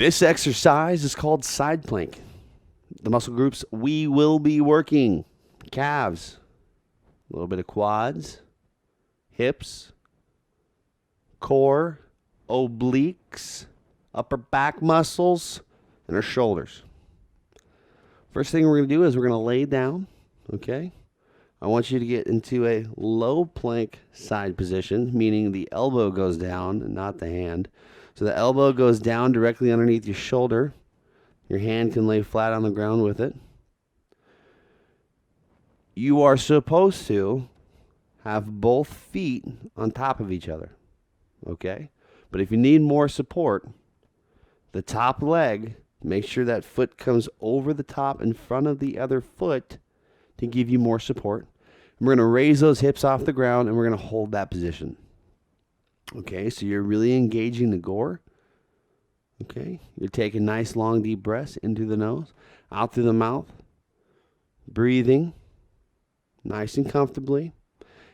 This exercise is called side plank. The muscle groups we will be working: calves, a little bit of quads, hips, core, obliques, upper back muscles, and our shoulders. First thing we're going to do is we're going to lay down, okay? I want you to get into a low plank side position, meaning the elbow goes down and not the hand. So the elbow goes down directly underneath your shoulder. Your hand can lay flat on the ground with it. You are supposed to have both feet on top of each other, okay? But if you need more support, the top leg, make sure that foot comes over the top in front of the other foot to give you more support. And we're going to raise those hips off the ground, and we're going to hold that position. Okay, so you're really engaging the core. Okay, you're taking nice, long, deep breaths into the nose, out through the mouth, breathing nice and comfortably.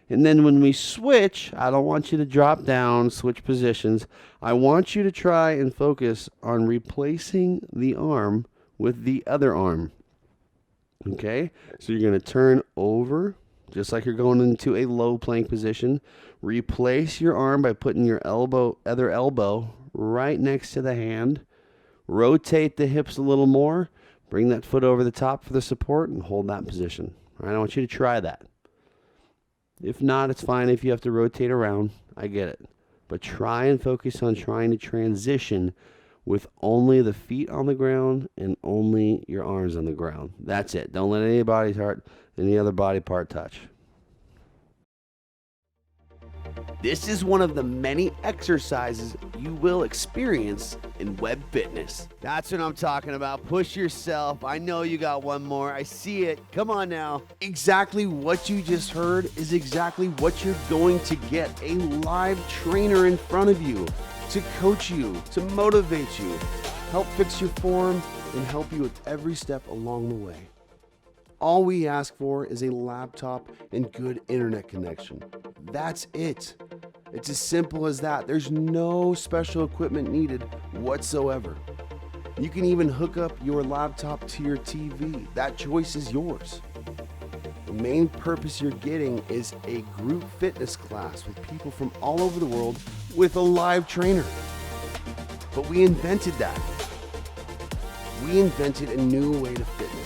And then when we switch, I don't want you to drop down, switch positions. I want you to try and focus on replacing the arm with the other arm. Okay, so you're going to turn over, just like you're going into a low plank position. Replace your arm by putting your other elbow right next to the hand. Rotate the hips a little more. Bring that foot over the top for the support and hold that position. All right, I want you to try that. If not, it's fine if you have to rotate around. I get it. But try and focus on trying to transition with only the feet on the ground and only your arms on the ground. That's it. Don't let any other body part touch. This is one of the many exercises you will experience in WebFitness. That's what I'm talking about. Push yourself. I know you got one more. I see it. Come on now. Exactly what you just heard is exactly what you're going to get. A live trainer in front of you to coach you, to motivate you, help fix your form, and help you with every step along the way. All we ask for is a laptop and good internet connection. That's it. It's as simple as that. There's no special equipment needed whatsoever. You can even hook up your laptop to your TV. That choice is yours. The main purpose you're getting is a group fitness class with people from all over the world with a live trainer. But we invented that. We invented a new way to fitness.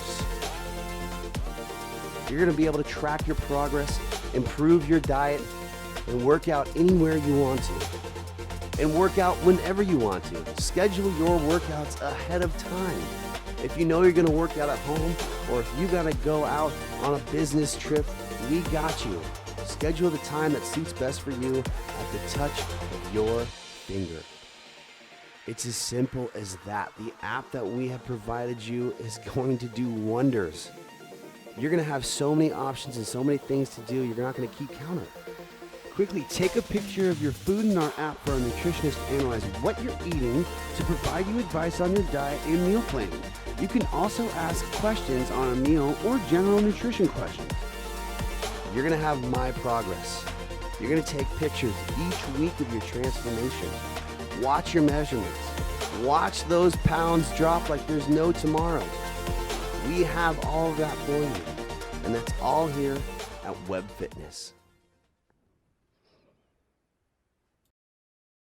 You're going to be able to track your progress, improve your diet, and work out anywhere you want to. And work out whenever you want to. Schedule your workouts ahead of time. If you know you're going to work out at home, or if you got to go out on a business trip, we got you. Schedule the time that suits best for you at the touch of your finger. It's as simple as that. The app that we have provided you is going to do wonders. You're going to have so many options and so many things to do, you're not going to keep count of. Quickly take a picture of your food in our app for our nutritionist to analyze what you're eating to provide you advice on your diet and meal planning. You can also ask questions on a meal or general nutrition questions. You're going to have my progress. You're going to take pictures each week of your transformation. Watch your measurements. Watch those pounds drop like there's no tomorrow. We have all of that for you. And that's all here at WebFitness.